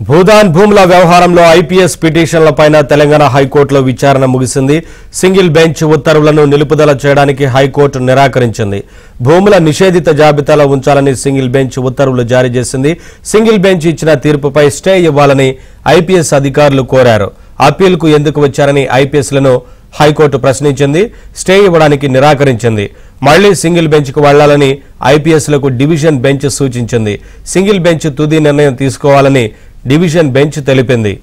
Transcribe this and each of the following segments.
భూదాన్ భూముల వ్యవహారంలో ఐపీఎస్ పిటిషన్లపైన తెలంగాణ హైకోర్టులో విచారణ ముగిసింది. సింగిల్ బెంచ్ ఉత్తర్వులను నిలుపుదల చేయడానికి హైకోర్టు నిరాకరించింది. భూముల నిషేధిత జాబితాలో ఉంచాలని సింగిల్ బెంచ్ ఉత్తర్వులు జారీ చేసింది. సింగిల్ బెంచ్ ఇచ్చిన తీర్పుపై స్టే ఇవ్వాలని ఐపీఎస్ అధికారులు కోరారు. అప్పీల్కు ఎందుకు వచ్చారని ఐపీఎస్లను హైకోర్టు ప్రశ్నించింది. స్టే ఇవ్వడానికి నిరాకరించింది. మళ్లీ సింగిల్ బెంచ్కు వెళ్లాలని ఐపీఎస్లకు డివిజన్ బెంచ్ సూచించింది. సింగిల్ బెంచ్ తుది నిర్ణయం తీసుకోవాలని డివిజన్ బెంచ్ తెలిపింది.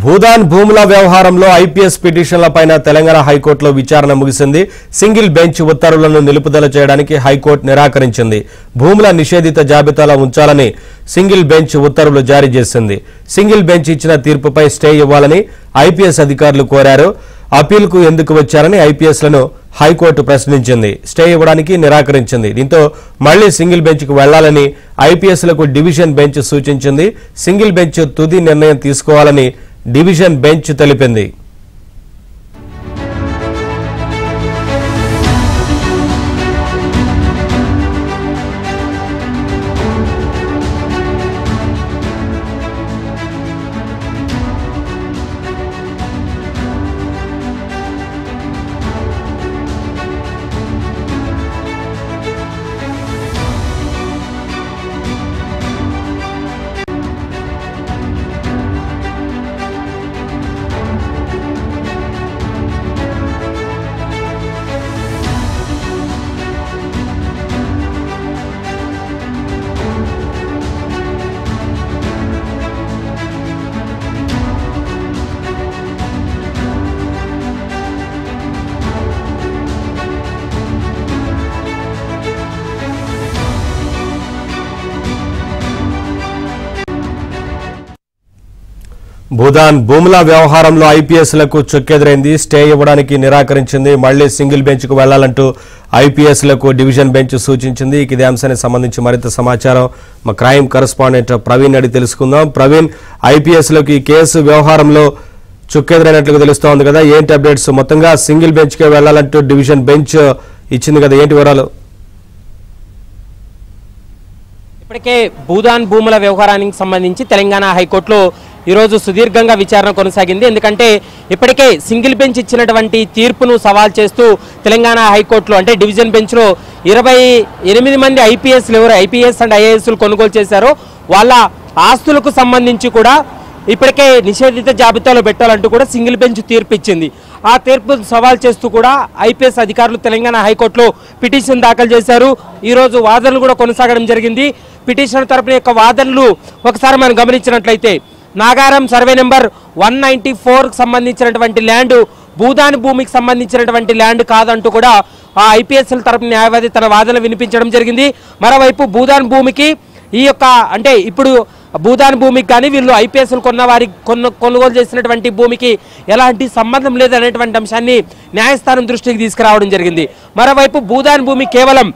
భూదాన్ భూముల వ్యవహారంలో ఐపీఎస్ పిటిషన్లపైన తెలంగాణ హైకోర్టులో విచారణ ముగిసింది. సింగిల్ బెంచ్ ఉత్తర్వులను నిలుపుదల చేయడానికి హైకోర్టు నిరాకరించింది. భూముల నిషేధిత జాబితాలో ఉంచాలని సింగిల్ బెంచ్ ఉత్తర్వులు జారీ చేసింది. సింగిల్ బెంచ్ ఇచ్చిన తీర్పుపై స్టే ఇవ్వాలని ఐపీఎస్ అధికారులు కోరారు. అప్పీల్కు ఎందుకు వచ్చారని ఐపీఎస్లను హైకోర్టు ప్రశ్నించింది. స్టే ఇవ్వడానికి నిరాకరించింది. దీంతో మళ్లీ సింగిల్ బెంచ్కు వెళ్లాలని ఐపీఎస్లకు డివిజన్ బెంచ్ సూచించింది. సింగిల్ బెంచ్ తుది నిర్ణయం తీసుకోవాలని డివిజన్ బెంచ్ తెలిపింది. భూదాన్ భూముల వ్యవహారంలో ఐపీఎస్లకు చుక్కెదురైంది. స్టే ఇవ్వడానికి నిరాకరించింది. మళ్లీ సింగిల్ బెంచ్కు వెళ్లాలంటూ ఐపీఎస్లకు డివిజన్ బెంచ్ సూచించింది. ఇదే అంశానికి సంబంధించి మరింత సమాచారం మా క్రైమ్ కరెస్పాండెంట్ ప్రవీణ్ అడిగి తెలుసుకుందాం. ప్రవీణ్, ఐపీఎస్లకు ఈ కేసు వ్యవహారంలో చుక్కెదురైనట్లుగా తెలుస్తోంది కదా, ఏంటి అప్డేట్స్? మొత్తంగా సింగిల్ బెంచ్కే వెళ్లాలంటూ డివిజన్ బెంచ్ ఇచ్చింది కదా, ఏంటి వివరాలు? ఇప్పటికే భూదాన్ భూముల వ్యవహారానికి సంబంధించి తెలంగాణ హైకోర్టులో ఈరోజు సుదీర్ఘంగా విచారణ కొనసాగింది. ఎందుకంటే ఇప్పటికే సింగిల్ బెంచ్ ఇచ్చినటువంటి తీర్పును సవాల్ చేస్తూ తెలంగాణ హైకోర్టులో అంటే డివిజన్ బెంచ్లో 28 మంది ఐపీఎస్లు ఎవరు ఐపీఎస్ అండ్ ఐఏఎస్లు కొనుగోలు చేశారో వాళ్ళ ఆస్తులకు సంబంధించి కూడా ఇప్పటికే నిషేధిత జాబితాలో పెట్టాలంటూ కూడా సింగిల్ బెంచ్ తీర్పు ఇచ్చింది. ఆ తీర్పును సవాల్ చేస్తూ కూడా ఐపీఎస్ అధికారులు తెలంగాణ హైకోర్టులో పిటిషన్ దాఖలు చేశారు. ఈరోజు వాదనలు కూడా కొనసాగడం జరిగింది. పిటిషన్ తరపున యొక్క వాదనలు ఒకసారి మనం గమనించినట్లయితే నాగారం సర్వే నెంబర్ 194కు సంబంధించినటువంటి ల్యాండ్ భూదాన్ భూమికి సంబంధించినటువంటి ల్యాండ్ కాదంటూ కూడా ఆ ఐపీఎస్ల తరపున న్యాయవాది తన వాదనలు వినిపించడం జరిగింది. మరోవైపు భూదాన్ భూమికి ఈ యొక్క అంటే ఇప్పుడు భూదాన్ భూమికి కానీ వీళ్ళు ఐపీఎస్లు కొనుగోలు చేసినటువంటి భూమికి ఎలాంటి సంబంధం లేదనేటువంటి అంశాన్ని న్యాయస్థానం దృష్టికి తీసుకురావడం జరిగింది. మరోవైపు భూదాన్ భూమి కేవలం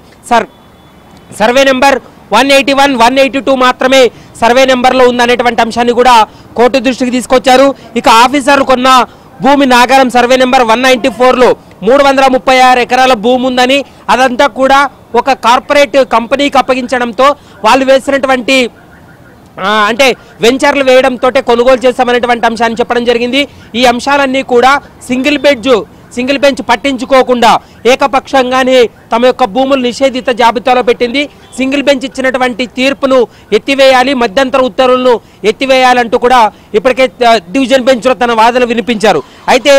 సర్వే నెంబర్ 181, 182 మాత్రమే సర్వే నెంబర్లో ఉందనేటువంటి అంశాన్ని కూడా కోర్టు దృష్టికి తీసుకొచ్చారు. ఇక ఆఫీసర్లు కొన్న భూమి నాగారం సర్వే నెంబర్ 194లో 336 ఎకరాల భూమి ఉందని, అదంతా కూడా ఒక కార్పొరేట్ కంపెనీకి అప్పగించడంతో వాళ్ళు వేసినటువంటి అంటే వెంచర్లు వేయడంతో కొనుగోలు చేస్తామనేటువంటి అంశాన్ని చెప్పడం జరిగింది. ఈ అంశాలన్నీ కూడా సింగిల్ బెంచ్ పట్టించుకోకుండా ఏకపక్షంగానే తమ యొక్క భూములు నిషేధిత జాబితాలో పెట్టింది. సింగిల్ బెంచ్ ఇచ్చినటువంటి తీర్పును ఎత్తివేయాలి, మధ్యంతర ఉత్తర్వులను ఎత్తివేయాలంటూ కూడా ఇప్పటికే డివిజన్ బెంచ్లో తన వాదన వినిపించారు. అయితే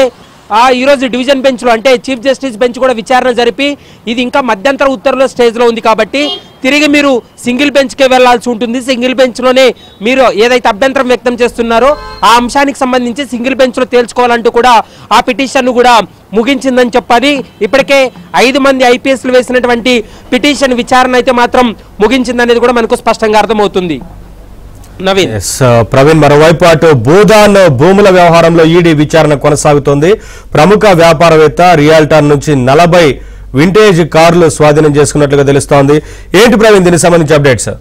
ఈరోజు డివిజన్ బెంచ్లో అంటే చీఫ్ జస్టిస్ బెంచ్ కూడా విచారణ జరిపి ఇది ఇంకా మధ్యంతర ఉత్తర్వుల స్టేజ్లో ఉంది కాబట్టి తిరిగి మీరు సింగిల్ బెంచ్కే వెళ్లాల్సి ఉంటుంది. సింగిల్ బెంచ్లోనే మీరు ఏదైతే అభ్యంతరం వ్యక్తం చేస్తున్నారో ఆ అంశానికి సంబంధించి సింగిల్ బెంచ్లో తేల్చుకోవాలంటూ కూడా ఆ పిటిషన్ను కూడా ముగించిందని చెప్పాలి. ఇప్పటికే 5 మంది ఐపీఎస్లు వేసినటువంటి పిటిషన్ విచారణ అయితే మాత్రం ముగించిందనేది కూడా మనకు స్పష్టంగా అర్థమవుతుంది. నవీన్. ప్రవీణ్, మరోవైపు అటు భూదాన్ భూముల వ్యవహారంలో ఈడీ విచారణ కొనసాగుతోంది. ప్రముఖ వ్యాపారవేత్త రియాల్టర్ నుంచి 40 వింటేజ్ కార్లు స్వాధీనం చేసుకున్నట్లుగా తెలుస్తోంది. ఏంటి ప్రవీణ్ దీనికి సంబంధించి అప్డేట్స్?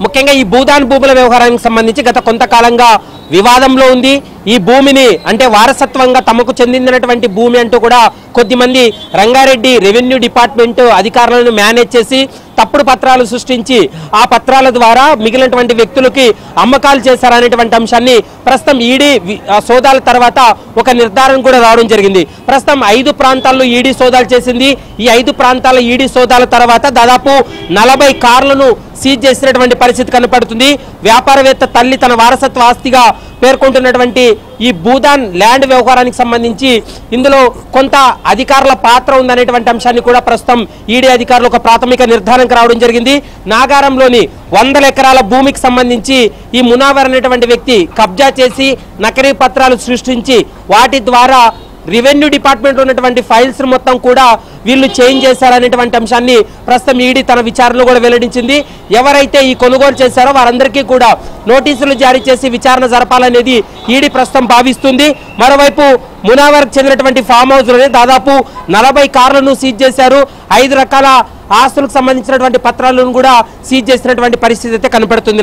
ముఖ్యంగా ఈ భూదాన్ భూముల వ్యవహారానికి సంబంధించి గత కొంతకాలంగా వివాదంలో ఉంది. ఈ భూమిని అంటే వారసత్వంగా తమకు చెందినటువంటి భూమి అంటూ కూడా కొద్దిమంది రంగారెడ్డి రెవెన్యూ డిపార్ట్మెంట్ అధికారులను మేనేజ్ చేసి తప్పుడు పత్రాలు సృష్టించి ఆ పత్రాల ద్వారా మిగిలినటువంటి వ్యక్తులకి అమ్మకాలు చేశారనేటువంటి అంశాన్ని ప్రస్తుతం ఈడీ సోదాల తర్వాత ఒక నిర్ధారణ కూడా రావడం జరిగింది. ప్రస్తుతం 5 ప్రాంతాల్లో ఈడీ సోదాలు చేసింది. ఈ 5 ప్రాంతాల ఈడీ సోదాల తర్వాత దాదాపు 40 కార్లను సీజ్ చేసినటువంటి పరిస్థితి కనపడుతుంది. వ్యాపారవేత్త తల్లి తన వారసత్వ ఆస్తిగా పేర్కొంటున్నటువంటి ఈ భూదాన్ ల్యాండ్ వ్యవహారానికి సంబంధించి ఇందులో కొంత అధికారుల పాత్ర ఉందనేటువంటి అంశాన్ని కూడా ప్రస్తుతం ఈడీ అధికారులు ఒక ప్రాథమిక నిర్ధారణకు రావడం జరిగింది. నాగారంలోని 100 ఎకరాల భూమికి సంబంధించి ఈ మునావర్ అనేటువంటి వ్యక్తి కబ్జా చేసి నకిలీ పత్రాలు సృష్టించి వాటి ద్వారా రెవెన్యూ డిపార్ట్మెంట్ ఉన్నటువంటి ఫైల్స్ మొత్తం కూడా వీళ్ళు చేంజ్ చేశారనేటువంటి అంశాన్ని ప్రస్తుతం ఈడీ తన విచారణలో కూడా వెల్లడించింది. ఎవరైతే ఈ కొనుగోలు చేశారో వారందరికీ కూడా నోటీసులు జారీ చేసి విచారణ జరపాలనేది ఈడీ ప్రస్తుతం భావిస్తుంది. మరోవైపు మునావర్కు చెందినటువంటి ఫామ్ హౌస్లోనే దాదాపు 40 కార్లను సీజ్ చేశారు. 5 రకాల ఆస్తులకు సంబంధించినటువంటి పత్రాలను కూడా సీజ్ చేసినటువంటి పరిస్థితి అయితే కనపడుతుంది.